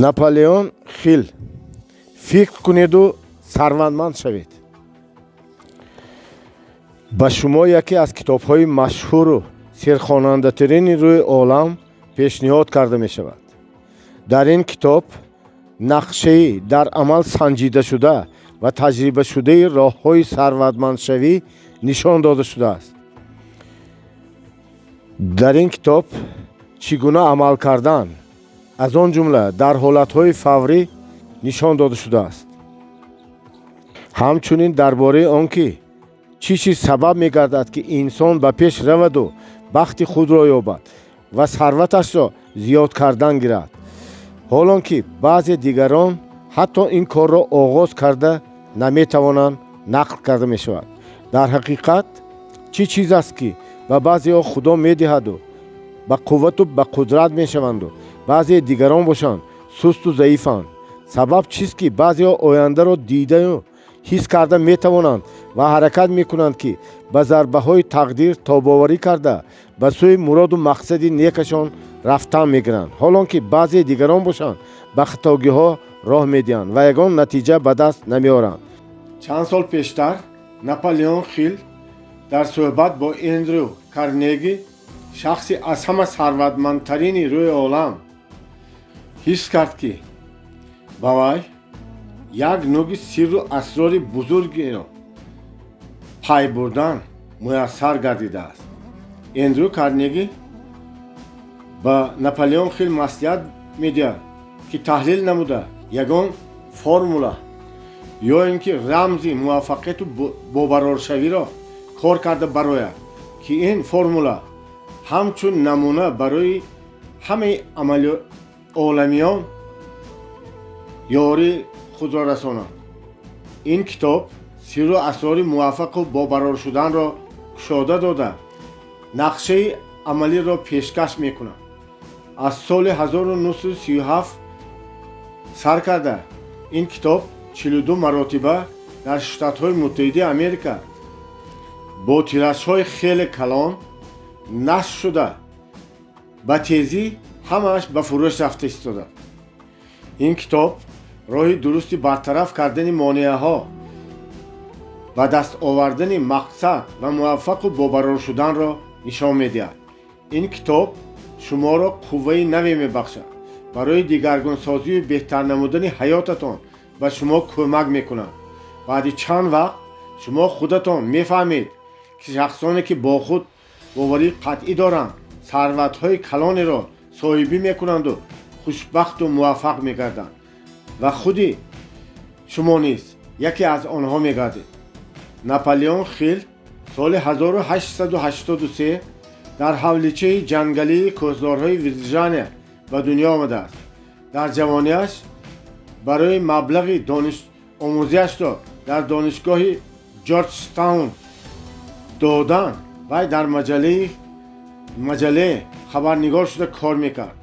наполеон хил фикр кунеду сарвандманд шавед. ба шумо яке аз китобҳои машҳуру серхонандатарини рӯи олам пешниҳод карда мешавад. дар ин китоб нақшаи дар амал санҷидашуда ва таҷрибашудаи роҳҳои сарватмандшавӣ нишон дода шудааст. дар ин китоб чӣ гуна амал кардан, аз он ҷумла дар ҳолатҳои фаврӣ нишон дода шудааст. ҳамчунин дар бораи он ки чӣ чиз сабаб мегардад ки инсон ба пеш раваду бахти худро ёбад ва сарваташро зиёд кардан гирад, ҳолон ки баъзе дигарон ҳатто ин корро оғоз карда наметавонанд, нақл карда мешавад. дар ҳақиқат чӣ чиз аст ки ба баъзеҳо худо медиҳаду ба қуввату ба қудрат мешаванду баъзеи дигарон бошанд сусту заифанд? сабаб чист ки баъзеҳо ояндаро дидаю ҳис карда метавонанд ва ҳаракат мекунанд ки ба зарбаҳои тақдир тобоварӣ карда ба сӯи муроду мақсади некашон рафтан мегиранд, ҳолон ки баъзеи дигарон бошанд ба хатогиҳо роҳ медиҳанд ва ягон натиҷа ба даст намеоранд. чанд сол пештар наполеон хил дар суҳбат бо эндрю карнеги, шахси аз ҳама сарватмандтарини рӯи олам, ҳис кард ки ба вай як нӯги сирру асрори бузургеро пай бурдан муяссар гардидааст. эндрю карнеги ба наполеон хил маслиҳат медиҳад ки таҳлил намуда ягон формула ё ин ки рамзи муваффақияту бобароршавиро кор карда барояд, ки ин формула ҳамчун намуна барои ҳамаи оламиён ёрии худро расонад. ин китоб сирру асрори муваффақу бобарор шуданро кушода дода нақшаи амалиро пешкаш мекунад. аз соли 1937 сар карда ин китоб 42 маротиба дар Штатҳои Муттаҳидаи Америка бо тиражҳои хеле калон нашр шуда ба тезӣ ҳамааш ба фурӯш рафта истодааст. ин китоб роҳи дурусти бартараф кардани монеаҳо, ба даст овардани мақсад ва муваффақу бобарор шуданро нишон медиҳад. ин китоб шуморо қувваи наве мебахшад, барои дигаргунсозию беҳтар намудани ҳаётатон ба шумо кӯмак мекунад. баъди чанд вақт шумо худатон мефаҳмед ки шахсоне ки бо худ боварии қатъӣ доранд сарватҳои калонеро соҳибӣ мекунанду хушбахту муваффақ мегарданд ва худи шумо низ яке аз онҳо мегардед. наполеон хил соли 1883 дар ҳавличаи ҷангалии кӯҳзорҳои Вирҷиния ба дунё омадааст. дар ҷавониаш барои маблағи донишомӯзиашро дар донишгоҳи ҷорҷтаун додан вай дар маҷаллаи хабарнигор шуда кор мекард.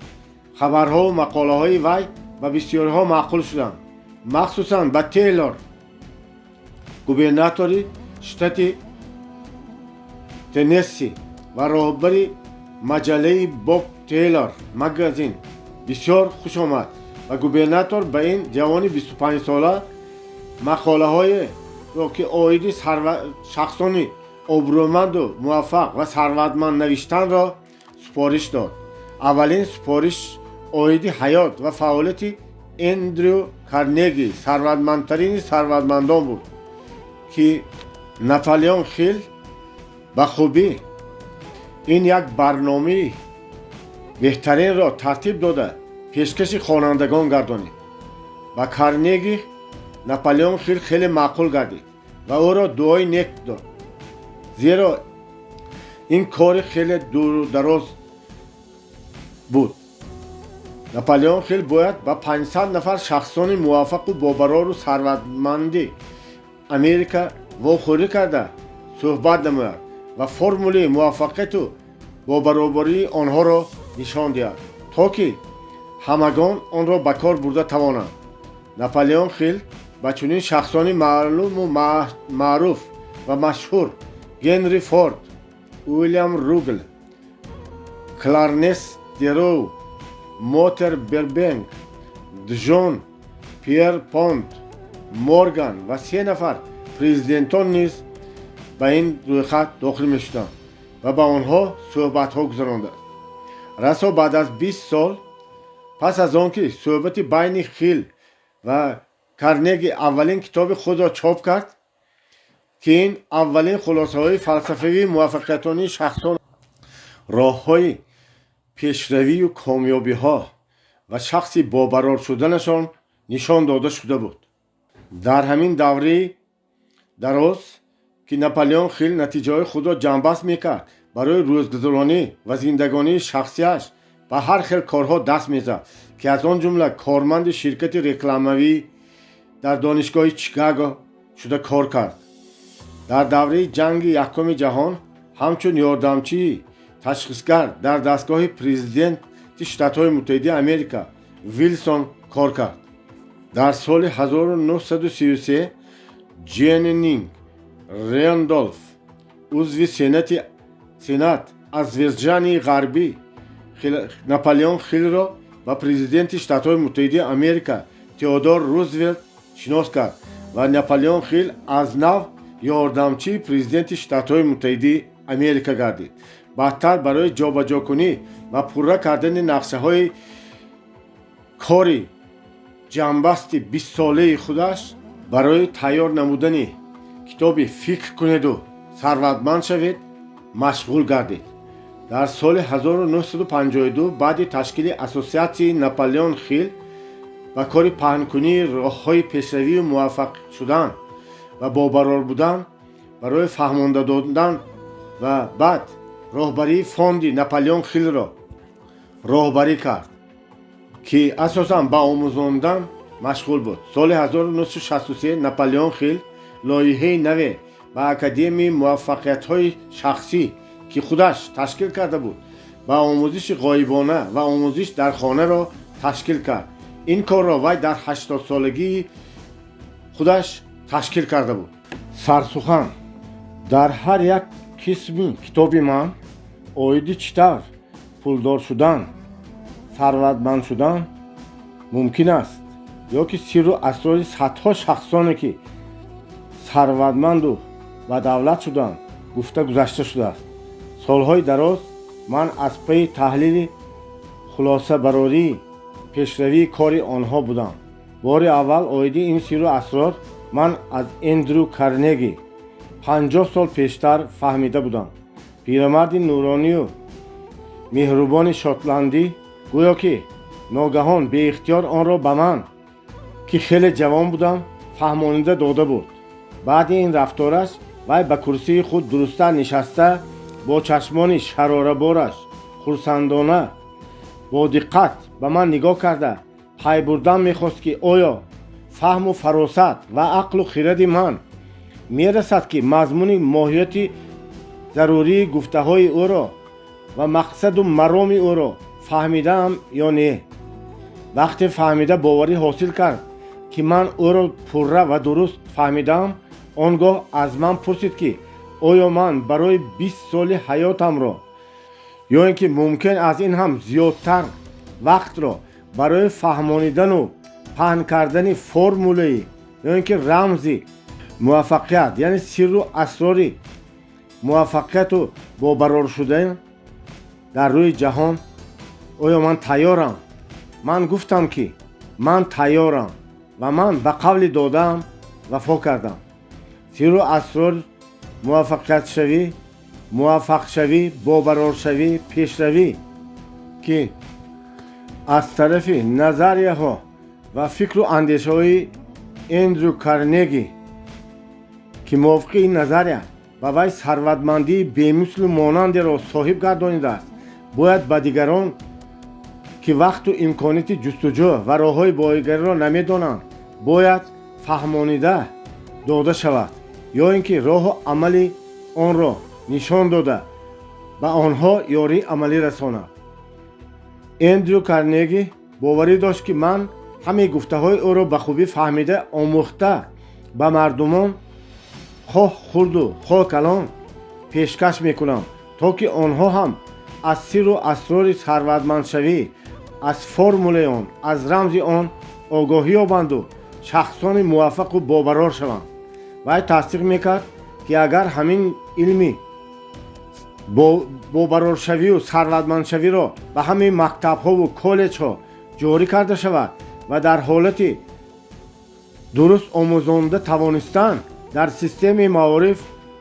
хабарҳову мақолаҳои вай ба бисёриҳо маъқул шуданд, махсусан ба Тейлор, губернатори штати Теннесси ва роҳбари маҷаллаи Боб Тейлор магазин бисёр хуш омад ва губернатор ба ин ҷавони 25-сола мақолаҳоеро ки оиди шахсони обрӯманду муваффақ ва сарватманд навиштанро супориш дод. аввалин супориш оиди ҳаёт ва фаъолияти эндрю карнеги, сарватмандтарини сарватмандон буд, ки наполеон хил ба хубӣ ин як барномаи беҳтаринро тартиб дода пешкаши хонандагон гардонид. ба карнеги наполеон хил хеле маъқул гардид ва ӯро дуои нек дод, зеро ин кори хеле дурдароз буд. наполеон хил бояд ба 500 нафар шахсони муваффақу бобарору сарватманди Америка вохӯрӣ карда суҳбат намояд ва формулаи муваффақияту бобаробарии онҳоро нишон диҳад, то ки ҳамагон онро ба кор бурда тавонанд. наполеон хил ба чунин шахсони маълуму маъруф ва машҳур Генри Форд, Уильям Ругл, Кларнес Дероу, Мотер Бербенк جون پیرپونت مورگان و 3 نفر президентон низ ба ин рӯйхат дохил мешуданд ва ба онҳо суҳбатҳо гузаронданд. расо баъд аз 20 сол пас аз он ки суҳбати байни хил ва карнеги аввалин китоби худро чоп кард, ки ин аввалин хулосаҳои фалсафавии муваффақиятони шахсон, роҳҳои пешравию комёбиҳо ва шахси бобарор шуданашон нишон дода шуда буд. дар ҳамин даври дароз ки Наполеон хил натиҷаҳои худро ҷамъбаст мекард, барои рӯзгузаронӣ ва зиндагонии шахсияш ба ҳар хел корҳо даст мезад, ки аз он ҷумла корманди ширкати рекламавӣ дар донишгоҳи Чикаго шуда кор кард. дар давраи ҷанги якуми ҷаҳон ҳамчун ёрдамчии ташхисгар дар дастгоҳи президенти Штатҳои Муттаҳидаи Америка Вилсон кор кард. дар соли 1933 Дженнинг Рэндолф, узви сенат аз Вирҷинияи ғарбӣ, Наполеон хилро ба президенти Штатҳои Муттаҳидаи Америка Теодор Рузвелт шинос кард ва Наполеон хил аз нав ёрдамчии президенти Штатҳои Муттаҳидаи Америка гардид. баъдтар барои ҷобаҷокунӣ ва пурра кардани нақшаҳои кори ҷамъбасти 20-солаи худаш барои тайёр намудани китоби «Фикр кунеду сарватманд шавед» машғул гардид. дар соли 1952 баъди ташкили Ассотсиатсияи Наполеон хил ба кори паҳнкунии роҳҳои пешравию муваффақ шудан ва бобарор будан барои фаҳмонда додан ва баъд роҳбарии фонди Наполеон хилро роҳбарӣ кард, ки асосан ба омӯзондан машғул буд. соли 1963 Наполеон хил лоиҳаи наве ба Академияи муваффақиятҳои шахсӣ, ки худаш ташкил карда буд, ба омӯзиши ғоибона ва омӯзиш дар хонаро ташкил кард. ин корро вай дар 80-солагии худаш ташкил карда буд. сарсухан: дар ҳар як қисми китоби ман оиди чӣ тавр пулдор шудан, сарватманд шудан мумкин аст, ё ки сирру асрори садҳо шахсоне ки сарватманду бадавлат шуданд гуфта гузашта шудааст. солҳои дароз ман аз пайи таҳлили хулосабарории пешравии кори онҳо будам. бори аввал оиди ин сирру асрор ман аз Эндрю Карнеги 50 сол пештар фаҳмида будам. пирамарди нуронию меҳрубони шотландӣ гӯё ки ногаҳон беихтиёр онро ба ман, ки хеле ҷавон будам, фаҳмонида дода буд. баъди ин рафтораш вай ба курсии худ дурустар нишаста бо чашмони шарорабораш хурсандона бо диққат ба ман нигоҳ карда пай бурдан мехост, ки оё фаҳму фаросат ва ақлу хиради ман мерасад, ки мазмуни моҳияти зарурии гуфтаҳои ӯро ва мақсаду мароми ӯро фаҳмидаам ё не. вақте фаҳмида боварӣ ҳосил кард, ки ман ӯро пурра ва дуруст фаҳмидаам, он гоҳ аз ман пурсид, ки оё ман барои 20 соли ҳаётамро ё ин ки мумкин аз ин ҳам зиёдтар вақтро барои фаҳмонидану паҳн кардани формулаи ё ин ки рамзи муваффақият, яъне сирру асрори муваффақияту бобарор шудан дар рӯи ҷаҳон, оё ман тайёрам? ман гуфтам, ки ман тайёрам ва ман ба қавли додаам вафо кардам. сирру асрор муваффақиятшавӣ, муваффақшавӣ, бобароршавӣ, пешравӣ, ки аз тарафи назарияҳо ва фикру андешаҳои Эндрю Карнеги, ки мувофиқи ин назария ба вай сарватмандии бемислу монандеро соҳиб гардонидааст, бояд ба дигарон, ки вақту имконияти ҷустуҷӯ ва роҳҳои боигариро намедонанд, бояд фаҳмонида дода шавад, ё ин ки роҳу амали онро нишон дода ба онҳо ёрии амалӣ расонад. Эндрю Карнеги боварӣ дошт, ки ман ҳамаи гуфтаҳои ӯро ба хубӣ фаҳмида омӯхта ба мардумон хоҳ хурду хоҳ калон пешкаш мекунам, то ки онҳо ҳам аз сирру асрори сарватмандшавӣ, аз формулаи он, аз рамзи он огоҳӣ ёбанду шахсони муваффақу бобарор шаванд. вай тасдиқ мекард ки агар ҳамин илми бобароршавию сарватмандшавиро ба ҳамаи мактабҳову коллеҷҳо ҷорӣ карда шавад ва дар ҳолати дуруст омӯзонда тавонистан дар системаи маориф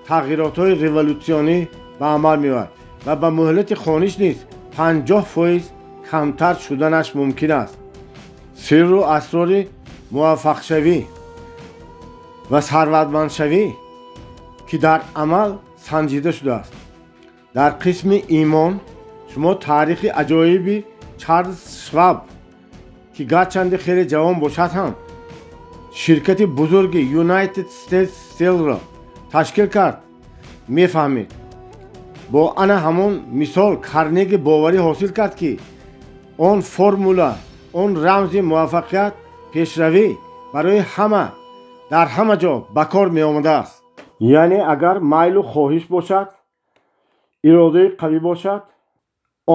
тағйиротҳои револютсионӣ ба амал меояд ва ба муҳлати хониш низ 50% камтар шуданаш мумкин аст. сирру асрори муваффақшавӣ ва сарватмандшавӣ ки дар амал санҷида шудааст. дар қисми имон шумо таърихи аҷоиби Чарлз Шваб ки гарчанде хеле ҷавон бошад ҳам ширкати бузурги United States Steel-ро ташкил кард мефаҳмед. бо ана ҳамон мисол Карнеги боварӣ ҳосил кард ки он формула, он рамзи муваффақият, пешравӣ барои ҳама дар ҳама ҷо ба кор меомадааст. яъне агар майлу хоҳиш бошад, иродаи қавӣ бошад,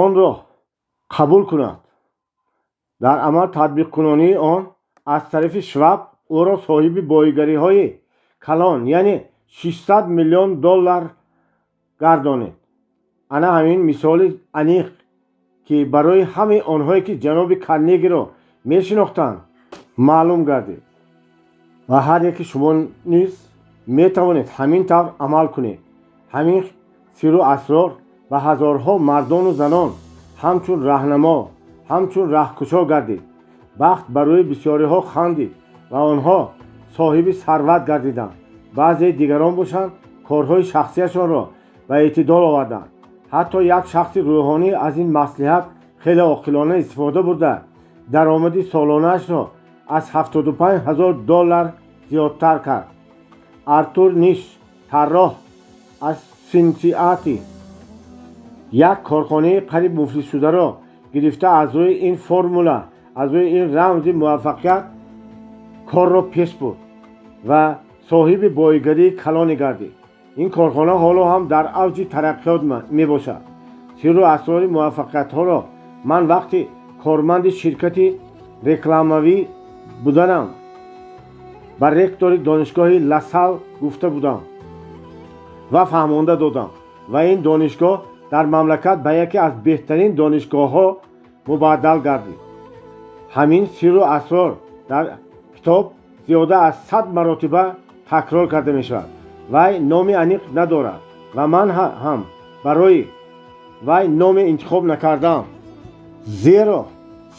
онро қабул кунад. дар амал татбиқкунонии он аз тарафи Шваб ӯро соҳиби боигариҳои калон яъне $600 миллион гардонед. ана ҳамин мисоли аниқ ки барои ҳамаи онҳое ки ҷаноби Карнегиро мешинохтанд маълум гардид. ва ҳар яки шумо низ метавонед ҳамин тавр амал кунед. ҳамин сирру асрор ба ҳазорҳо мардону занон ҳамчун раҳнамо, ҳамчун раҳкушо гардид. бахт барои бисёриҳо хандид ва онҳо соҳиби сарват гардиданд. баъзеи дигарон бошанд корҳои шахсиашонро ба эътидол оварданд. ҳатто як шахси рӯҳонӣ аз ин маслиҳат хеле оқилона истифода бурда даромади солонаашро аз $75,000 зиёдтар кард. Артур Ниш, тарроҳ аз Синсиати, як корхонаи қариб муфлисшударо гирифта аз рӯи ин формула, аз рӯи ин рамзи муваффақият корро пеш бурд ва соҳиби боигарии калоне гардид. ин корхона ҳоло ҳам дар авҷи тараққиёт мебошад. сирру асрори муваффақиятҳоро ман вақти корманди ширкати рекламавӣ буданам ба ректори донишгоҳи Ласал гуфта будам ва фаҳмонда додам ва ин донишгоҳ дар мамлакат ба яке аз беҳтарин донишгоҳҳо мубаддал гардид. ҳамин сирру асрор дар китоб зиёда аз 100 маротиба такрор карда мешавад. вай номи аниқ надорад ва ман ҳам барои вай номе интихоб накардам. зеро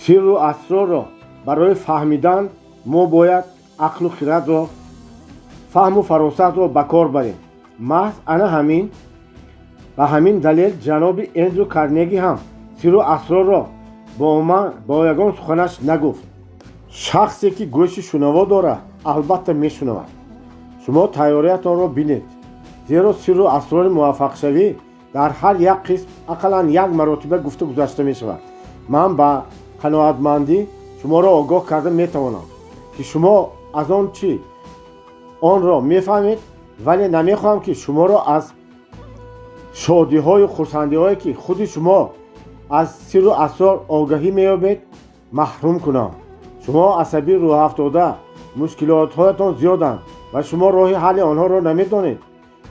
сирру асрорро барои фаҳмидан мо бояд ақлу хирадро, фаҳму фаросатро ба кор барем. маҳз ана ҳамин ба ҳамин далел ҷаноби Эндрю Карнеги ҳам сирру асрорро бо ягон суханаш нагуфт. шахсе ки гӯши шунаво дорад албатта мешунавад. шумо тайёриятонро бинед, зеро сирру асрори муваффақшавӣ дар ҳар як қисм ақаллан як маротиба гуфта гузашта мешавад. ман ба қаноатмандӣ шуморо огоҳ карда метавонам ки шумо аз он чӣ онро мефаҳмед, вале намехоҳам ки шуморо аз шодиҳою хурсандиҳое ки худи шумо аз сирру асрор огаҳӣ меёбед маҳрум кунам. шумо асабӣ рӯҳафтода, мушкилотҳоятон зиёданд ва шумо роҳи ҳалли онҳоро намедонед.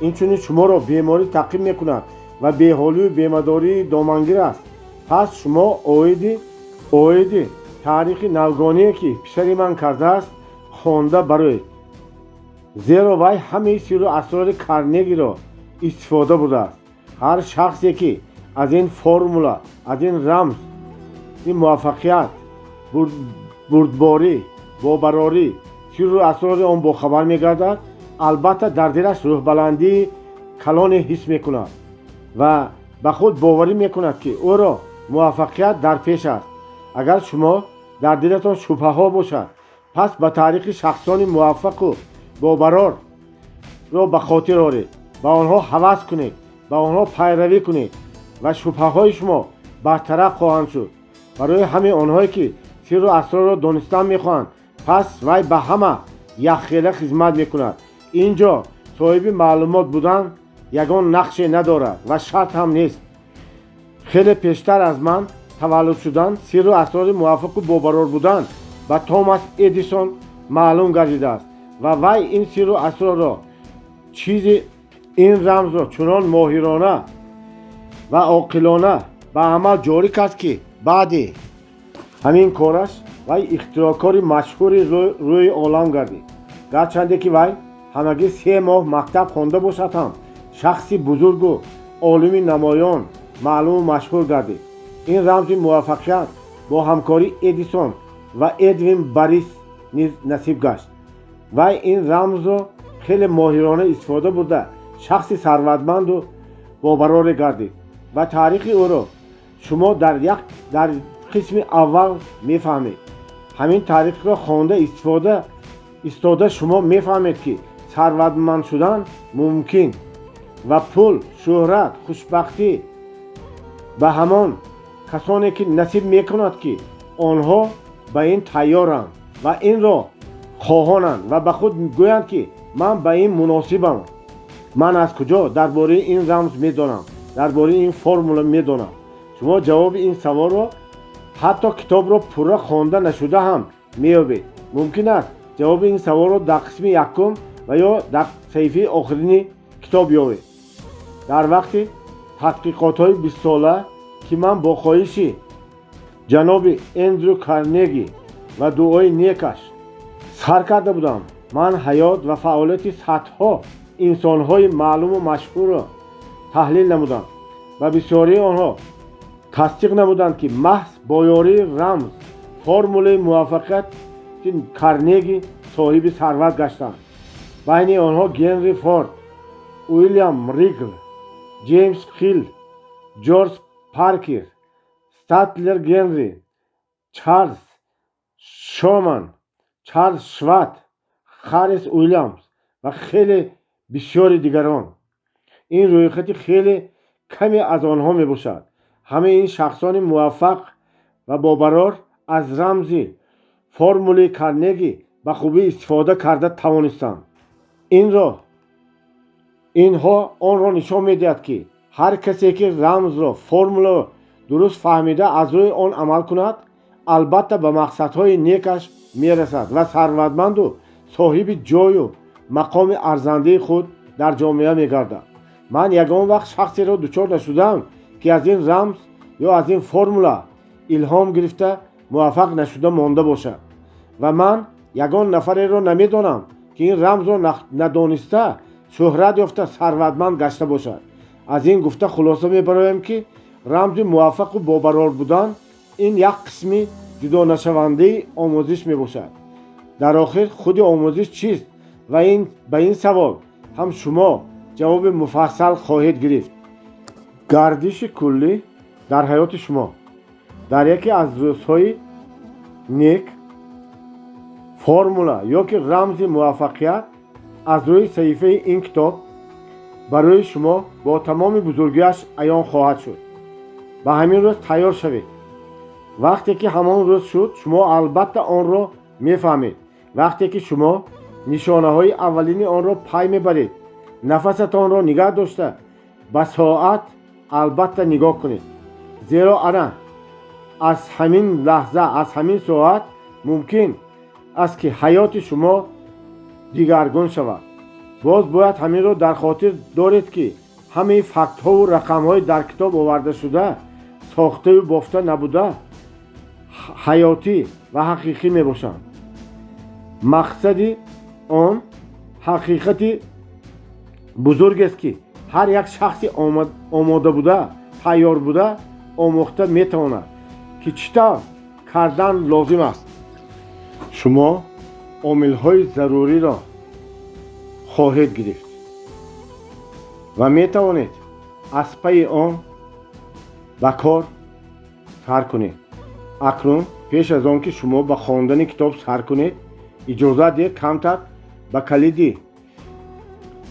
инчунин шуморо беморӣ таъқиб мекунад ва беҳолию бемадории домангир аст. пас шумо оиди таърихи навгоние ки писари ман кардааст хонда бароед. зеро вай ҳамаи сирру асрори Карнегиро истифода бурдааст. ҳар шахсе ки аз ин формула, аз ин рамз, ин муваффақият, бурдборӣ, бобарорӣ, сирру асрори он бохабар мегардад, албатта дар дилаш рӯҳбаландии калоне ҳис мекунад ва ба худ боварӣ мекунад ки ӯро муваффақият дар пеш аст. агар шумо дар дилатон шубҳаҳо бошад, пас ба таърихи шахсони муваффақу бобарорро ба хотир оред, ба онҳо ҳавас кунед, ба онҳо пайравӣ кунед ва шубҳаҳои шумо бартараф хоҳанд шуд. барои ҳамаи онҳое ки сирру асрорро донистан мехоҳанд, пас вай ба ҳама яххела хизмат мекунад. ин ҷо соҳиби маълумот будан ягон нақше надорад ва шарт ҳам нест. хеле пештар аз ман таваллуд шудан, сирру асрори муваффақу бобарор будан ба Томас Эдисон маълум гардидааст ва вай ин сирру асрорро чизи ин рамзро чунон моҳирона ва оқилона ба амал ҷорӣ кард ки баъди ҳамин кораш вай ихтироъкори машҳури рӯи олам гардид. гарчанде ки вай ҳамагӣ 3 моҳ мактаб хонда бошад ҳам шахси бузургу олими намоён маълуму машҳур гардид. ин рамзи муваффақият бо ҳамкории Эдисон ва Эдвин Баррис низ насиб гашт. вай ин рамзро хеле моҳирона истифода бурда шахси сарватманду бобароре гардид ва таърихи ӯро шумо дар қисми аввал мефаҳмед. ҳамин таърихро хонда истода шумо мефаҳмед ки сарватманд шудан мумкин ва пул, шӯҳрат, хушбахтӣ ба ҳамон касоне ки насиб мекунад ки онҳо ба ин тайёранд ва инро хоҳонанд ва ба худ гӯянд ки ман ба ин муносибам. ман аз куҷо дар бораи ин рамз медонам, дар бораи ин формула медонам? шумо ҷавоби ин саволро ҳатто китобро пурра хонда нашуда ҳам меёбед. мумкин аст ҷавоби ин саволро дар қисми якум ва ё дар саҳифаи охирини китоб ёбед. дар вақти тадқиқотҳои 20-сола ки ман бо хоҳиши ҷаноби Эндрю Карнеги ва дуои некаш сар карда будам, ман ҳаёт ва фаъолияти садҳо инсонҳои маълуму машҳурро таҳлил намудам ва бисёрии онҳо тасдиқ намуданд ки маҳз бо ёрии рамз формулаи муваффақияти Карнеги соҳиби сарват гаштанд. байни онҳо Генри Форд, Уильям Ригл, Ҷеймс Хилл, Ҷорҷ Паркер, Статлер Генри, Чарлз Шоман, Чарлз Шват, Харрис Уильямс ва хеле бисёри дигарон. ин рӯйхати хеле каме аз онҳо мебошад. ҳамаи ин шахсони муваффақ ва бобарор аз рамзи формулаи Карнеги ба хубӣ истифода карда тавонистанд. инҳо онро нишон медиҳад ки ҳар касе ки рамзро формуларо дуруст фаҳмида аз рӯи он амал кунад, албатта ба мақсадҳои некаш мерасад ва сарватманду соҳиби ҷою мақоми арзандаи худ дар ҷомеа мегардад. ман ягон вақт шахсеро дучор нашудам ки аз ин рамз ё аз ин формула илҳом гирифта муваффақ нашуда монда бошад ва ман ягон нафареро намедонам ки ин рамзро надониста шӯҳрат ёфта сарватманд гашта бошад. аз ин гуфта хулоса мебароем ки рамзи муваффақу бобарор будан ин як қисми ҷудонашавандаи омӯзиш мебошад. дар охир худи омӯзиш чист ва ба ин савол ҳам шумо ҷавоби муфассал хоҳед гирифт. гардиши куллӣ дар ҳаёти шумо дар яке аз рӯзҳои нек формула ё ки рамзи муваффақият аз рӯи саҳифаи ин китоб барои шумо бо тамоми бузургиаш аён хоҳад шуд. ба ҳамин рӯз тайёр шавед. вақте ки ҳамон рӯз шуд, шумо албатта онро мефаҳмед. вақте ки шумо нишонаҳои аввалини онро пай мебаред, нафасатонро нигоҳ дошта ба соат албатта нигоҳ кунед. зеро ана аз ҳамин лаҳза, аз ҳамин соат мумкин аст ки ҳаёти шумо дигаргун шавад. боз бояд ҳаминро дар хотир доред ки ҳамаи фактҳову рақамҳои дар китоб овардашуда сохтаву бофта набуда ҳаётӣ ва ҳақиқӣ мебошанд. мақсади он ҳақиқати бузургест ки ҳар як шахси омода буда, тайёр буда омӯхта метавонад ки чӣ тавр кардан лозим аст. шумо омилҳои заруриро хоҳед гирифт ва метавонед аз пайи он ба кор сар кунед. акнун пеш аз он ки шумо ба хондани китоб сар кунед, иҷоза диҳед камтар ба калиди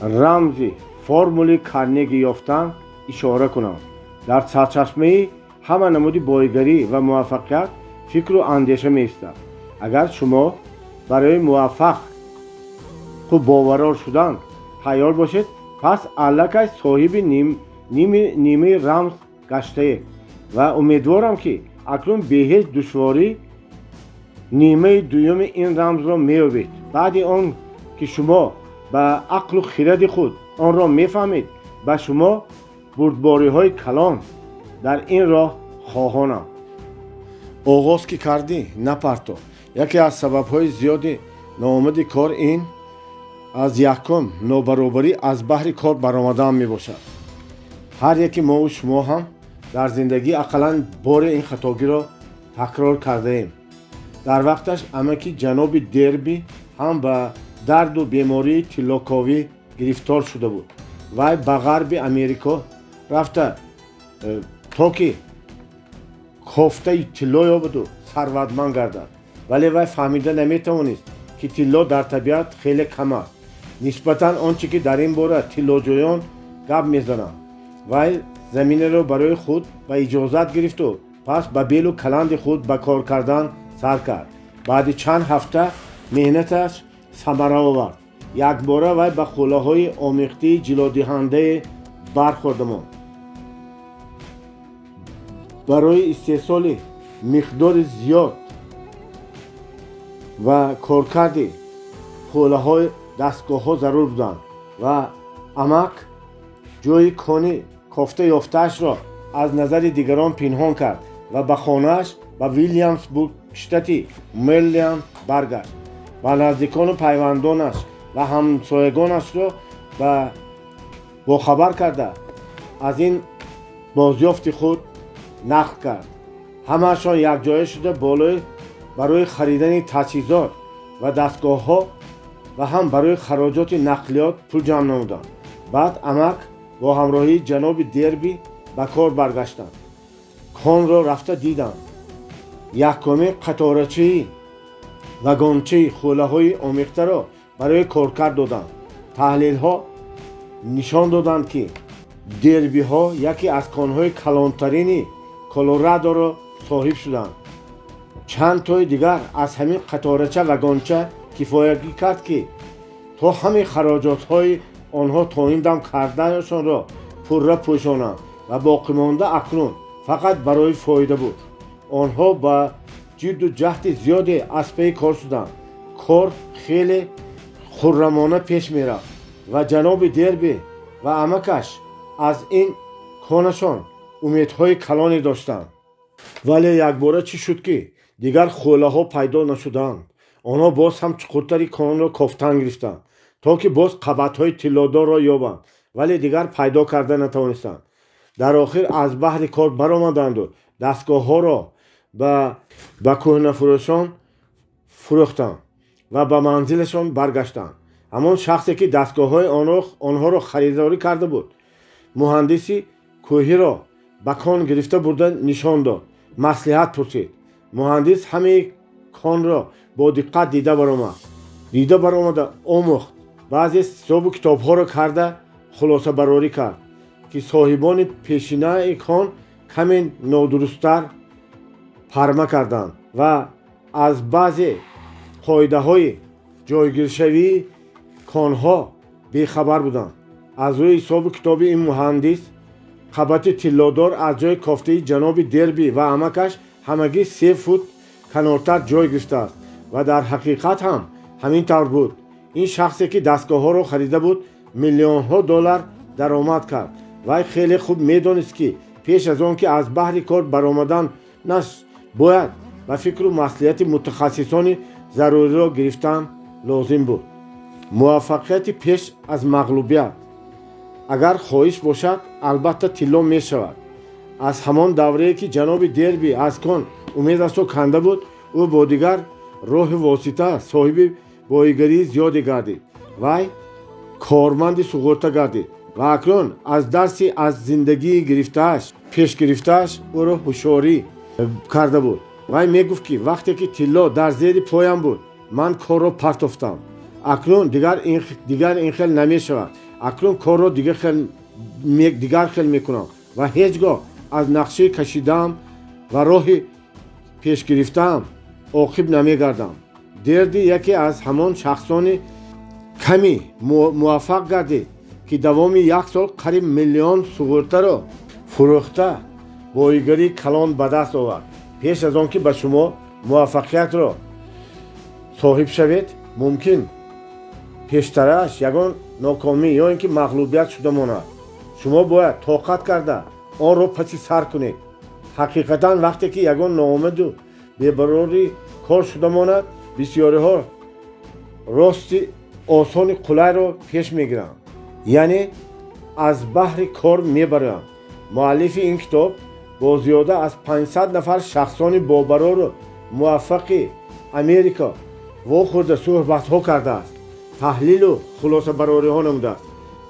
рамзи формули Карнеги ёфтан ишора кунам. дар сарчашмаи ҳама намуди боигарӣ ва муваффақият фикру андеша меистад. агар шумо барои муваффақ боварор шудан тайёр бошед, пас аллакай соҳиби нимаи рамз гаштаед ва умедворам ки акнун беҳеҷ душворӣ نیمه دوم این رمز را می‌یابید. بعد آن که شما با عقل و خرد خود آن را می‌فهمید، به شما بردباری‌های کلان در این راه خواهانم. آغاز که کردی نپرتو. یکی از سبب‌های زیاد ناآمدی کار این از یکم نابرابری از بحر کار برآمدن میباشد. هر یکی ما و شما هم در زندگی اقلاً بار این خطاگی را تکرار کرده ایم. در وقتش امکی جناب دربی هم به درد و بیماری طلاکاوی گرفتار شده بود. وی به غرب امریکا رفته تا که کوفته طلا یابد و ثروتمند گردد. ولی وی فهمیده نمیتوانست که طلا در طبیعت خیلی کم است نسبتاً آنچه که در این باره طلاجویان گپ میزنند. وی زمین را برای خود به اجازت گرفت و پس به بیل و کلند خود به کار کردن سر کرد. بعد چند هفته مهنتش ثمره آورد. یک باره وی به خولاهای آمیخته جلودهنده برخورد ماند. برای استحصال مقدار زیاد و کارکرد خولاهای دستگاه ها ضرور بودند و امک جای کانی کوفته یافته‌اش را از نظر دیگران پنهان کرد و به خانه‌اش به ویلیامزبورگ شتات مریلند برگشت و نزدیکان و پیوندانش و همسایگانش را با خبر کرده از این بازیافت خود نقل کرد. همه‌شان یک جای شده برای خریدن تجهیزات و دستگاه ها و هم برای خراجات نقلیات پول جمع نمودند. بعد امک با همراهی جناب دربی به کار برگشتند. کان را رفته دیدند. یکمی قطارچی و گانچه خوله های آمیخته را برای کارکرد دادند. تحلیل ها نشان دادند که دربی ها یکی از کانهای کلانترین کلرادو را صاحب شدند. چند تای دیگر از همین قطارچه و گانچه کفایتی کرد که تا همه خراجات های آنها تا این دم کردنشان را پوره پوشانند و باقی مانده اکنون فقط برای فایده بود. آنها با جد و جهد زیادی از پی کار شدند. کار خیلی خرمانه پیش می رفت و جناب دربی و امکش از این کارشان امیدهای کلانی داشتند. ولی یک باره چی شد که دیگر خوله ها پیدا نشدند. آنها باز هم چقرتری کان را کافتن گرفتند تا که باز قبط های طلادار را یابند، ولی دیگر پیدا کرده نتوانستند. در آخر از بحر کار برآمدند و دستگاه ها را به کهنه فروشان فروختند و به منزلشان برگشتند. همان شخصی که دستگاه های آنها را خریداری کرده بود مهندسی کوهی را به کان گرفته برده نشان داد. مصلحت پرسید. مهندس همه کان را با دقت دیده برآمد آموخت. بعضی حساب و کتاب ها را کرده خلاصه برآوری کرد که صاحبان پیشینه کان کمی نادرست‌تر پرمه کردند و از بعضی قاعده های جایگیرشوی کانها بیخبر بودند. از روی حساب و کتاب این مهندس قبط طلادار از جای کافته جناب دربی و امکش همگی 3 فوت کنارتر جای گرفته است و در حقیقت هم همین طور بود. این شخصی که دستگاه ها را خریده بود میلیون ها دلار درآمد کرد. وی خیلی خوب میدانست که پیش از آن که از بحر کار برآمدن باید و فکر و مصلحت متخصصان ضروری را گرفتن لازم بود. موفقیت پیش از مغلوبیت اگر خواهش باشد البته طلا می شود. از همان دوره‌ای که جناب دربی از کان امیدش را کنده بود او با دیگر راه واسطه صاحب بایگری زیادی گردید. وی کارمند سوغورته گردید و اکنون از درسی از زندگی پیش گرفته‌اش او را هوشیاری کرده بود. وی می گفت که وقتی که طلا در زیر پایم بود من کار را پرتافتم. اکنون دیگر این خیل نمی شود. اکنون کار را دیگر خیل می کنم و هیچگاه از نقشه کشیدم و راه پیش گرفتم عاقب نمی گردم. دردی یکی از همان شخصان کمی موفق گردید که دوام 1 سال قریب میلیون سوغورته را فروخته بایگری کلان به دست آورد. پیش از آن که به شما موفقیت را соҳиб шавед, мумкин пештараш ягон нокомӣ ё ин ки мағлубият шуда монад. шумо бояд тоқат карда онро паси сар кунед. ҳақиқатан вақте ки ягон ноумеду бебарори кор шуда монад, бисёриҳо рости осони қулайро пеш мегиранд, яъне аз баҳри кор мебаранд. муаллифи ин китоб бо зиёда аз 500 нафар шахсони бобарору муваффақи Америка вохӯрда суҳбатҳо кардааст, таҳлилу хулосабарориҳо намудааст.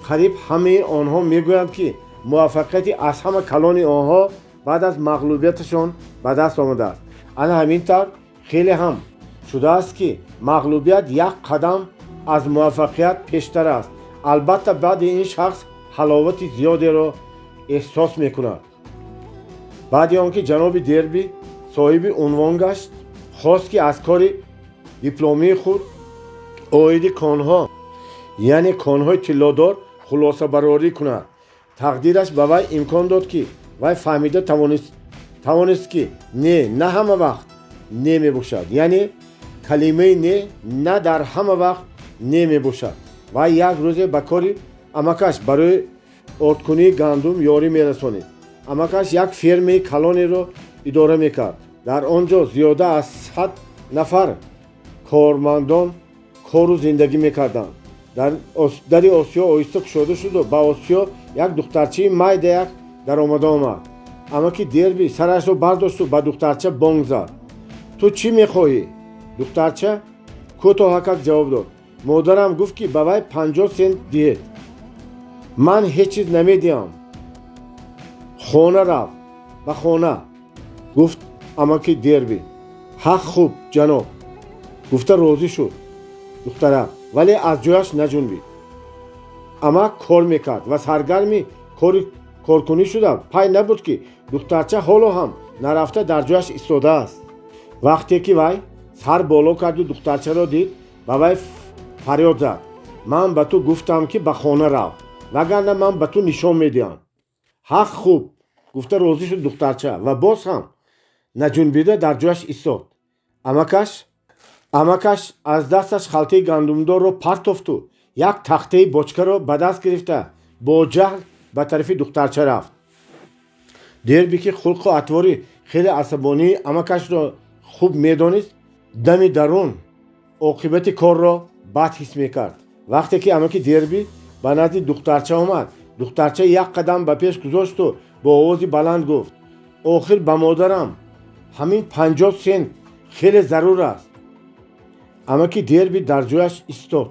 қариб ҳамаи онҳо мегӯянд ки муваффақияти аз ҳама калони онҳо баъд аз мағлубияташон ба даст омадааст. ана ҳамин тавр хеле ҳам шудааст ки мағлубият як қадам аз муваффақият пештар аст. албатта баъди ин шахс ҳаловати зиёдеро эҳсос мекунад. баъди он ки ҷаноби Дерби соҳиби унвон гашт, хост ки аз кори дипломии худ оиди конҳо, яъне конҳои тиллодор хулосабарорӣ кунад. тақдираш ба вай имкон дод ки вай фаҳмида тавонист ки не на ҳама вақт не мебошад, яъне калимаи не дар ҳама вақт не мебошад. вай як рӯзе ба кори амакаш барои ордкунии гандум ёрӣ мерасонид. амакаш як фермаи калонеро идора мекард. дар он ҷо зиёда аз 100 нафар кормандон кору зиндагӣ мекарданд. дари осиё оҳиста кушода шуду ба осиё як духтарчаи майдаyak дар омада омад. амаки Дерби сарашро бардошту ба духтарча бонг зад. ту чӣ мехоҳӣ? духтарча кӯтоҳакак ҷавоб дод. модарам гуфт ки ба вай 50 сент диҳед. ман ҳеҷ чиз намедиҳам. хона рав, ба хона, гуфт амаки Дерби. ҳақ хуб ҷаноб, гуфта розӣ шуд духтара, вале аз ҷояш наҷунбид. амак кор мекард ва саргарми коркунӣ шуда пай набуд ки духтарча ҳоло ҳам нарафта дар ҷояш истодааст. вақте ки вай сар боло карду духтарчаро дид, ба вай фарёд зад. ман ба ту гуфтам ки ба хона рав, вагарна ман ба ту нишон медиҳам. ҳақ хуб, гуфта розӣ шуд духтарча ва боз ҳам наҷунбида дар ҷояш истод. амакаш аз дасташ халтаи гандумдорро партофту як тахтаи бочкаро ба даст гирифта бо ҷаҳл ба тарафи духтарча рафт. Дерби ки хулқу атвори хеле асабонии амакашро хуб медонист, дами дарун оқибати корро бад ҳис мекард. вақте ки амаки Дерби ба назди духтарча омад, духтарча як қадам ба пеш гузошту бо овози баланд гуфт. охир ба модарам ҳамин 50 сент хеле зарур аст. амаки Дерби дар ҷояш истод.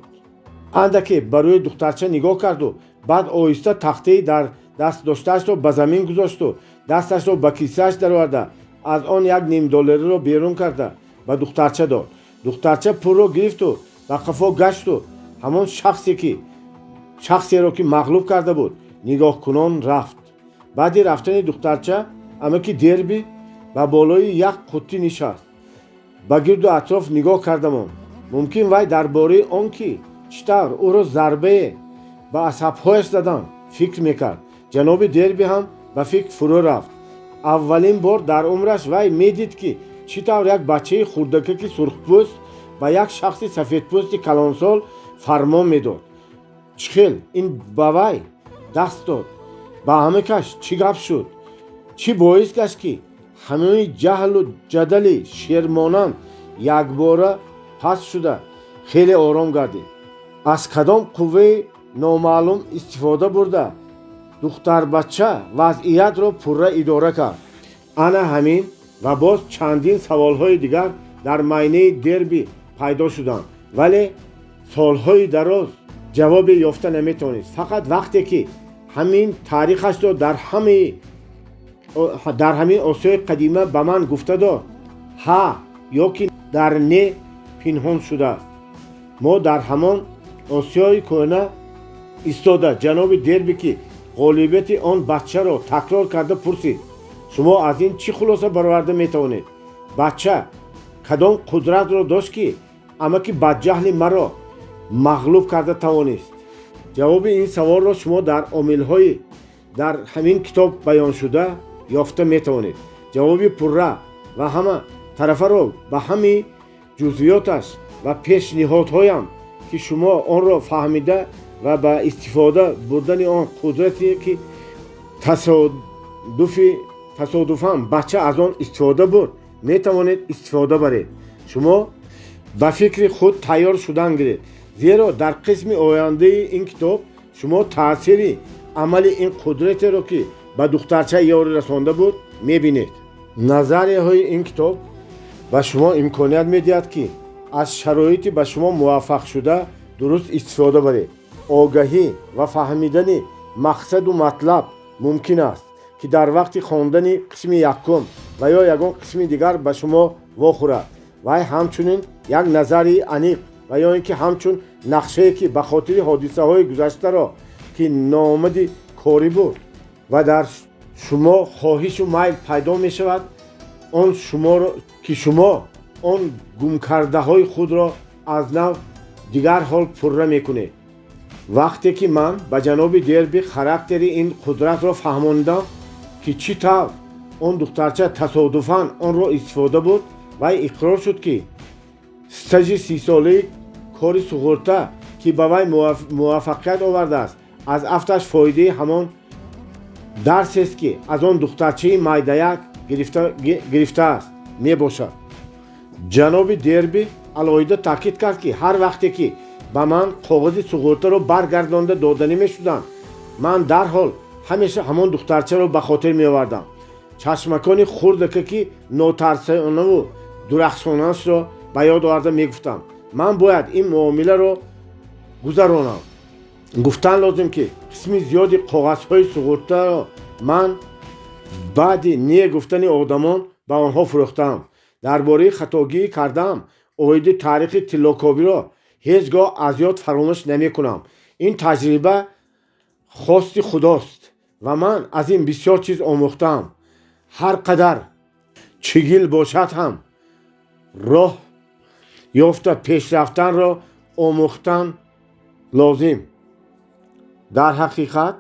андаке ба рӯи духтарча нигоҳ карду баъд оҳиста тахтаи дар даст доштаашро ба замин гузошту дасташро ба кисааш дароварда аз он як $5 берун карда ба духтарча дод. духтарча пулро гирифту ба қафо гашту ҳамон шахсеро ки мағлуб карда буд нигоҳкунон рафт. баъди рафтани духтарча амаки Дерби ба болои як қуттӣ нишаст. ба гирду атроф нигоҳ карда монд. мумкин вай дар бораи он ки чӣ тавр ӯро зарбае ба асабҳояш заданд фикр мекард. ҷаноби Дерби ҳам ба фикр фурӯ рафт. аввалин бор дар умраш вай медид ки чӣ тавр як бачаи хурдакаки сурхпӯст ба як шахси сафедпӯсти калонсол фармон медод. чӣ хел ин ба вай даст дод? ба амакаш чӣ гап шуд? чӣ боис гашт ки ҳамаи ҷаҳлу ҷадали шермонанд якбора паст шуда хеле ором гардид? аз кадом қувваи номаълум истифода бурда духтарбача вазъиятро пурра идора кард? ана ҳамин ва боз чандин саволҳои дигар дар майнаи Дерби пайдо шуданд, вале солҳои дароз ҷавобе ёфта наметавонист. фақат вақте ки ҳамин таърихашро дар ҳамин осиёи қадима ба ман гуфта дод, ҳа ё ки дар не пинҳон шудааст. мо дар ҳамон осиёи кӯҳна истода ҷаноби Дерби ки ғолибияти он бачаро такрор карда пурсид, шумо аз ин чӣ хулоса бароварда метавонед? бача кадом қудратро дошт ки амаки бадҷаҳли маро мағлуб карда тавонист? ҷавоби ин саволро шумо дар омилҳои дар ҳамин китоб баёншуда ёфта метавонед. ҷавоби пурра ва ҳама тарафаро ба ҳами ҷузъиёташ و پیشنهادهایم که شما آن را فهمیده و با استفاده بردن آن قدرتی که تصادفاً بچه از آن استفاده برد می توانید استفاده برید. شما به فکر خود تیار شدن گیرید، زیرا در قسم آینده این کتاب شما تأثیر عمل این قدرت را که به دخترچه یاری رسانده بود می بینید. نظریه های این کتاب به شما امکانیت می دهد که از شرایطی به شما موفق شده درست استفاده برید. آگاهی و فهمیدن مقصد و مطلب ممکن است که در وقت خواندن قسم یکم و یا یگان قسم دیگر به شما واخورد و همچنین یک نظری عمیق و یا اینکه همچون نقشه که به خاطر حادثه های گذشته را که ناآمد کاری بود و در شما خواهش و میل پیدا می شود، آن شما را که شما آن گم کرده های خود را از نو دیگر حال پره می کنید. وقتی که من به جناب دربی خاراکتر این قدرت را فهماندم که چی طور آن دخترچه تصادفاً آن را استفاده بود و اقرار شد که استاژ 30 ساله کاری سوغورتا که به وی موفقیت آورده است از افتش فایده همان درس است که از آن دخترچه میده‌یک گرفته است می باشد. جناب دربی علاوه تاکید کرد که هر وقتی که به من کاغذ سوغورتا را برگردانده دادنی می شدند، من در حال همیشه همان دخترچه را به خاطر می آوردم. چشمکان خرد که ناترسانه و درخشانش را به یاد آورده می گفتم من باید این معامله را گذرانم. گفتن لازم که قسم زیادی کاغذهای سوغورتا را من بعد نیه گفتن آدمان به آنها فروختم. درباره خطاگی کردم اوید تاریخ طلاکابی را هیچگاه از یاد فراموش نمی کنم. این تجربه خواست خداست و من از این بسیار چیز آموختم. هر قدر چگیل باشد هم راه یافته پیش رفتن را آموختن لازم. در حقیقت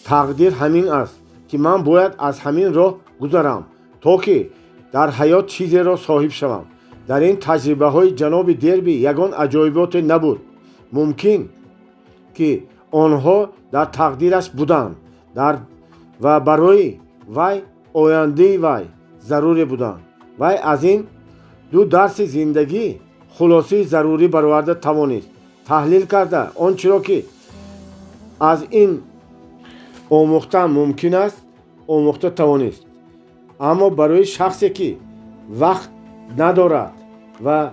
تقدیر همین است که من باید از همین راه گذرم تا که در حیات چیزی را صاحب شوم. در این تجربه های جناب دربی یگان عجایبات نبود. ممکن که آنها در تقدیرش بودند و برای وی آینده وی ضروری بودند. وی از این دو درس زندگی خلاصه ضروری برآورده توانست. تحلیل کرده آنچه را که از این آموختن ممکن است آموخته توانست. اما برای شخصی که وقت ندارد و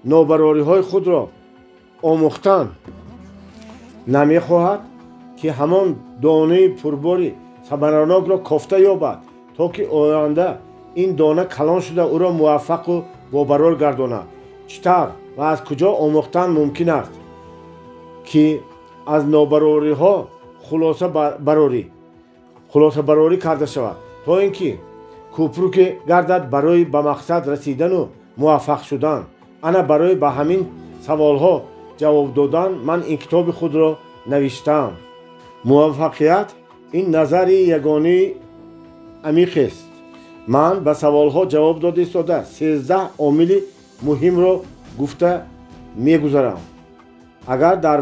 نابرابری های خود را آموختن نمی خواهد که همان دانه پرباری ثمرناک را کافته یابد تا که آینده این دانه کلان شده او را موفق و باقرار گرداند. چطور و از کجا آموختن ممکن است که از نابرابری ها خلاصه براری کرده شود تا اینکه کوپرو گردد برای به مقصد رسیدن و موفق شدن. انا برای به همین سوال ها جواب دادن من این کتاب خود را نوشتم. موفقیت این نظری یگانه عمیق است. من به سوال ها جواب داده ایستاده 13 عامل مهم را گفته می گذارم. اگر در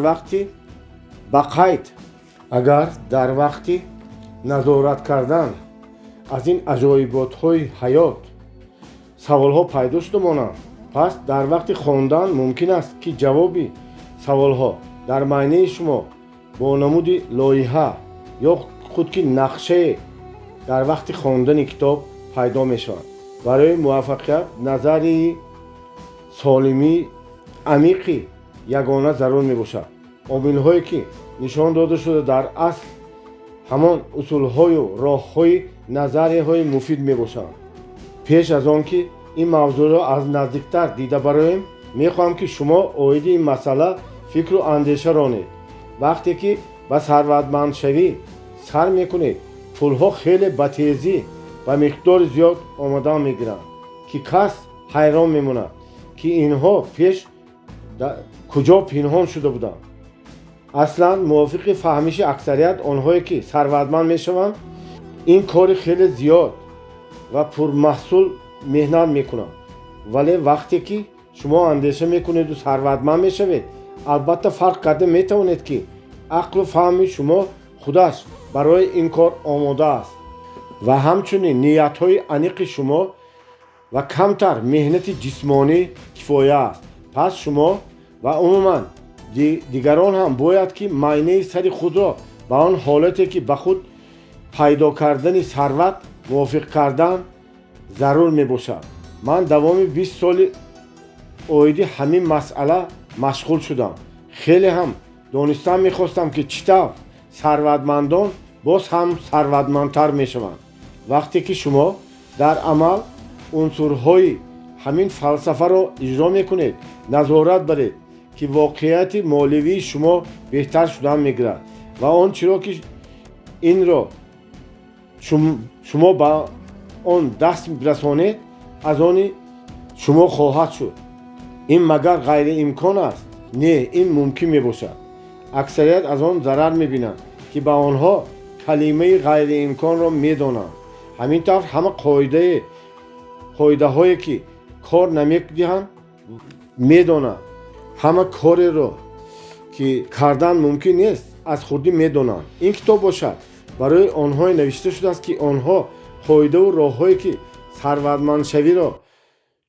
وقتی نظارت کردن از این عجایبات های حیات سوال ها پیدا شده مانند، پس در وقت خواندن ممکن است که جوابی سوال ها در معنی شما با نمود لایحه یا خود که نقشه در وقت خواندن کتاب پیدا می شود. برای موفقیت نظری سالمی عمیقی یگانه ضرور می باشد. عامل هایی که نشان داده شده در اصل همان اصول های و راه های نظریه های مفید می باشند. پیش از آن که این موضوع را از نزدیکتر دیده برایم می خواهم که شما اوید این مسئله فکر و اندیشه رانید. وقتی که به ثروتمند شوی سر می کنید پول ها خیلی به تیزی و مقدار زیاد آمدن می گیرند که کس حیران می ماند که اینها پیش کجا پنهان شده بودند. اصلا موافق فهمیش اکثریت آنهایی که ثروتمند می شوند این کار خیلی زیاد و پرمحصول مهنت می کنند، ولی وقتی که شما اندیشه میکنید و ثروتمند میشوید. البته فرق کرده میتوانید که عقل و فهم شما خودش برای این کار آماده است و همچنین نیت های عمیق شما و کمتر مهنت جسمانی کفایه است. پس شما و عموما دیگران هم باید که معینه سر خود را به آن حالتی که به خود پیدا کردن ثروت موافق کردن ضرور می باشد. من دوام 20 سال اویدی همین مسئله مشغول شدم. خیلی هم دانستم میخواستم که چطور ثروتمندان باز هم ثروتمندتر میشوند. وقتی که شما در عمل عنصرهای همین فلسفه را اجرا میکنید، نظارت برید که واقعیت مالیوی شما بهتر شدن میگیرد و آن چرا که این را شما با آن دست برسانید از آن شما خواهد شد. این مگر غیر امکان است؟ نه، این ممکن می باشد. اکثریت از آن ضرر می بینند که با آنها کلمه غیر امکان را می دانند. همینطور همه قاعده هایی که کار نمی دهند می دانند. همه کاری را که کردن ممکن نیست از خودی می دانند. این کتاب باشد برای آنها نوشته شده است که آنها قاعده و راه هایی که ثروتمند شوی را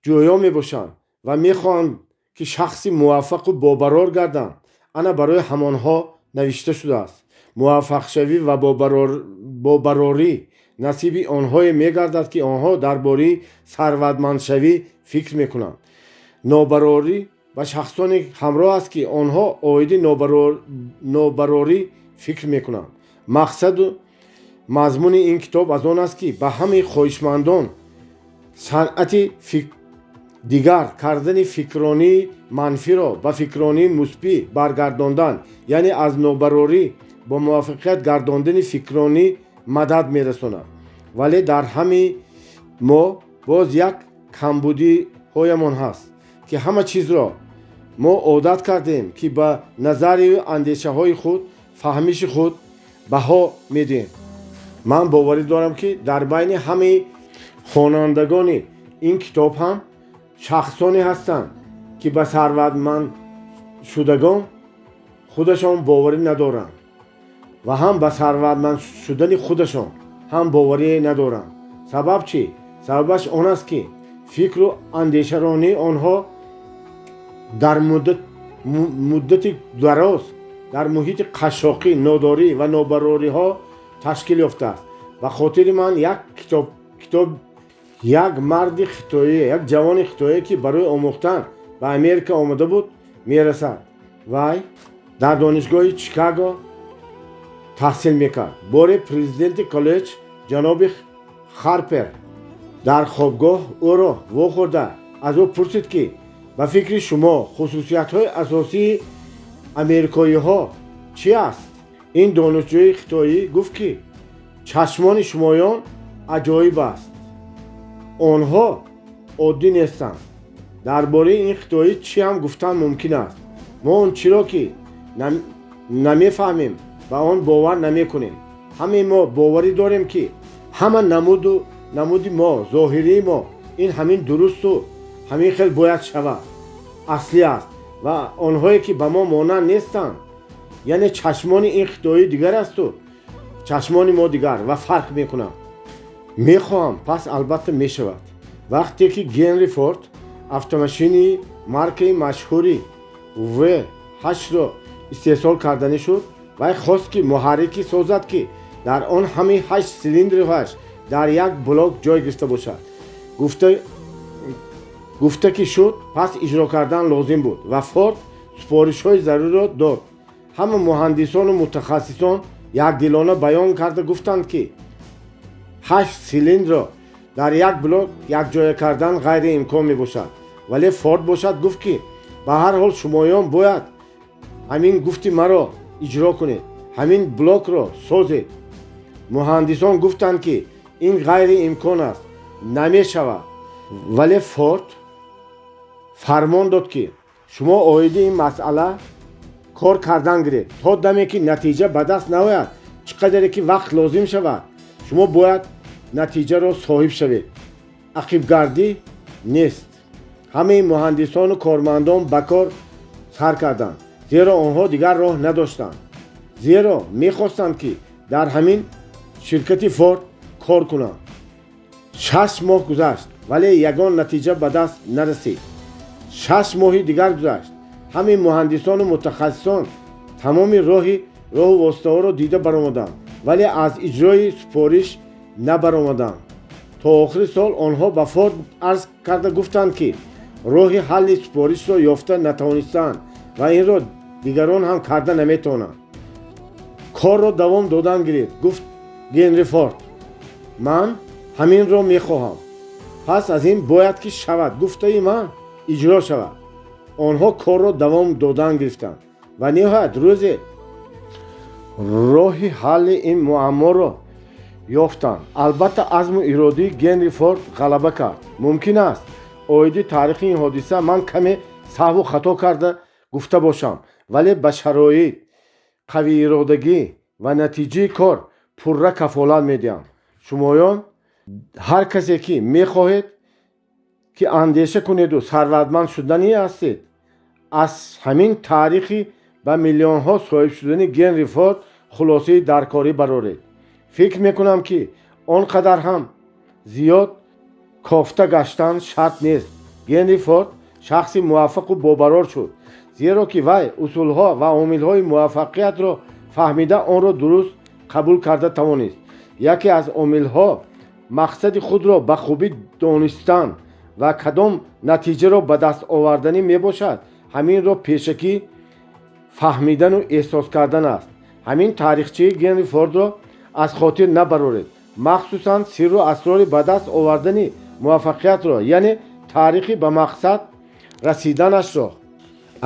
جویا می باشند و می خواهند که شخصی موفق و باقرار گردند. انا برای همانها نوشته شده است. موفق شوی و باقراری نصیب آنها می گردد که آنها درباره ثروتمند شوی فکر می کنند. نابراری و شخصانی همراه است که آنها عاید نابراری فکر می کنند. مقصد و مضمون این کتاب از آن است که به همه خواهشمندان صنعت دیگر کردن فکرانی منفی را به فکرانی مثبت برگرداندن، یعنی از نابراری با موفقیت گرداندن فکرانی مدد میرساند. ولی در همه ما باز یک کمبودی هایمان هست که همه چیز را ما عادت کردیم که به نظر و اندیشه های خود، فهمیش خود بها میدیم. من باوری دارم که در بین همه خوانندگان این کتاب هم شخصانی هستند که به ثروتمند شدگان خودشان باوری ندارند و هم به ثروتمند شدن خودشان هم باوری ندارند. سبب چی؟ سببش آن است که فکر و اندیشه‌رانی آنها در مدت دراز در محیط قشاقی، ناداری و نابراری ها تشکیل یافته است. و خاطر من یک مرد خطایی، یک جوان خطایی که برای آموختن به امریکا آمده بود میرسد. وی در دانشگاه چیکاگو تحصیل میکرد. بار پرزیدنت کالج جناب خارپر در خوابگاه او را واخورده از او پرسید که به فکر شما خصوصیت های اساسی امریکایی ها چی است؟ این دانشجوی خطایی گفت که چشمان شمایان عجایب است. آنها عادی نیستند. درباره این خطایی چی هم گفتن ممکن است. ما اون چرا که نمیفهمیم و آن باور نمی کنیم. همه ما باوری داریم که همه نمود ما، ظاهری ما این همین درست و همین خیلی باید شود، اصلی است و آنهایی که به ما مانند نیستند، یعنی چشمان این خطایی دیگر است و چشمان ما دیگر و فرق میکنم. میخواهم پس البته میشود. وقتی که هنری فورد автомашини маркаи машҳури V8 ро истеҳсол карданӣ шуд, вай хост ки муҳаррикӣ созад ки дар он ҳамаи 8 силиндриҳояш дар як блок ҷой гирифта бошад. гуфта ки шуд, пас иҷро кардан лозим буд ва Форд супоришҳои заруриро дод. ҳама муҳандисону мутахассисон якдилона баён карда гуфтанд ки 8 силиндро дар як блок якҷоя кардан ғайриимкон мебошад. вале Форд бошад гуфт ки ба ҳар ҳол шумоён бояд ҳамин гуфти маро иҷро кунед, ҳамин блокро созед. муҳандисон гуфтанд ки ин ғайриимкон аст, намешавад. вале Форд фармон дод ки шумо оиди ин масъала кор кардан гиред то даме ки натиҷа ба даст наояд, чӣ қадаре ки вақт лозим шавад, шумо бояд натиҷаро соҳиб шавед. ақибгардӣ нест. ҳамаи муҳандисону кормандон ба кор сар карданд, зеро онҳо дигар роҳ надоштанд. зеро мехостанд ки дар ҳамин ширкати Форд кор кунанд. 6 моҳ гузашт, вале ягон натиҷа ба даст нарасид. 6 моҳи дигар гузашт. ҳамаи муҳандисону мутахассисон тамоми роҳу воситаҳоро дида баромаданд, вале аз иҷрои супориш набаромаданд. То охири сол онҳо ба Форд арз карда гуфтанд ки роҳи ҳалли супоришро ёфта натавонистанд ва инро дигарон ҳам карда наметавонанд. корро давом додан гиред, гуфт Генри Форд. ман ҳаминро мехоҳам. пас аз ин бояд ки шавад, гуфтаи ман иҷро шавад. онҳо корро давом додан гирифтанд ва ниҳоят рӯзе роҳи ҳалли ин муамморо ёфтанд. албатта азму иродии Генри Форд ғалаба кард. мумкин аст оиди таърихи ин ҳодиса ман каме саҳву хато карда гуфта бошам, вале ба шароит, қавииродагӣ ва натиҷаи кор пурра кафолат медиҳам. шумоён ҳар касе ки мехоҳед ки андеша кунеду сарватманд шудани ҳастед, аз ҳамин таърихи ба миллионҳо соҳиб шудани Генри Форд хулосаи даркорӣ бароред. фикр мекунам ки он қадар ҳам зиёд кофта гаштан шарт нест. Генри Форд шахси муваффақу бобарор шуд, зеро ки вай усулҳо ва омилҳои муваффақиятро фаҳмида онро дуруст қабул карда тавонист. яке аз омилҳо мақсади худро ба хубӣ донистан ва кадом натиҷаро ба даст оварданӣ мебошад, ҳаминро пешакӣ фаҳмидану эҳсос кардан аст. ҳамин таърихчаи Генри Фордро аз хотир набароред, махсусан сирру асрори ба даст овардани муваффақиятро, яъне таърихи ба мақсад расиданашро.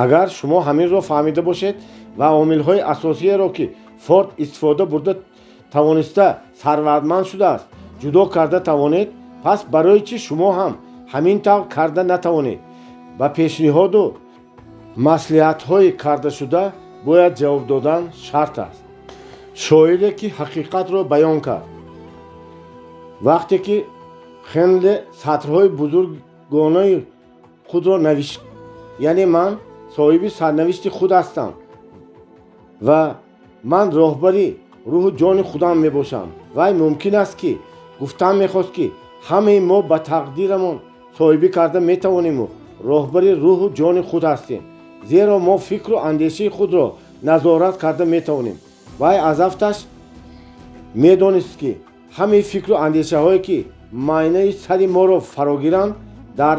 агар шумо ҳаминро фаҳмида бошед ва омилҳои асосиеро ки Форд истифода бурда тавониста сарватманд шудааст ҷудо карда тавонед, пас барои чӣ шумо ҳам ҳамин тавр карда натавонед? ба пешниҳоду маслиҳатҳои кардашуда бояд ҷавоб додан шарт аст. шоире ки ҳақиқатро баён кард. вақте ки хеле сатрҳои бузургонаи худро навишт, яъне ман соҳиби сарнавишти худ ҳастам ва ман роҳбари рӯҳу ҷони худам мебошам. вай мумкин аст ки гуфтан мехост ки ҳамаи мо ба тақдирамон соҳибӣ карда метавониму роҳбари рӯҳу ҷони худ ҳастем, зеро мо фикру андешаи худро назорат карда метавонем. вай аз афташ медонист ки ҳамаи фикру андешаҳое ки майнаи сари моро фарогиранд дар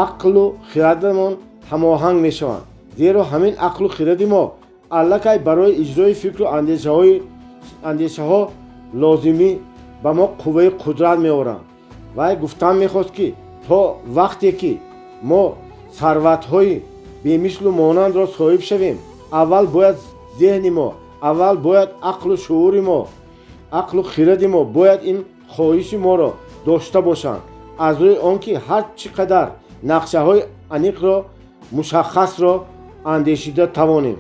ақлу хирадамон ҳамоҳанг мешаванд, зеро ҳамин ақлу хиради мо аллакай барои иҷрои фикру андешаҳо лозимӣ ба мо қувваи қудрат меоранд. вай гуфтан мехост ки то вақте ки мо сарватҳои бемислу монандро соҳиб шавем, аввал бояд зеҳни мо, аввал бояд ақлу шуури мо, ақлу хиради мо бояд ин хоҳиши моро дошта бошанд, аз рӯи он ки ҳар чӣ қадар нақшаҳои аниқро мушаххасро андешида тавонем.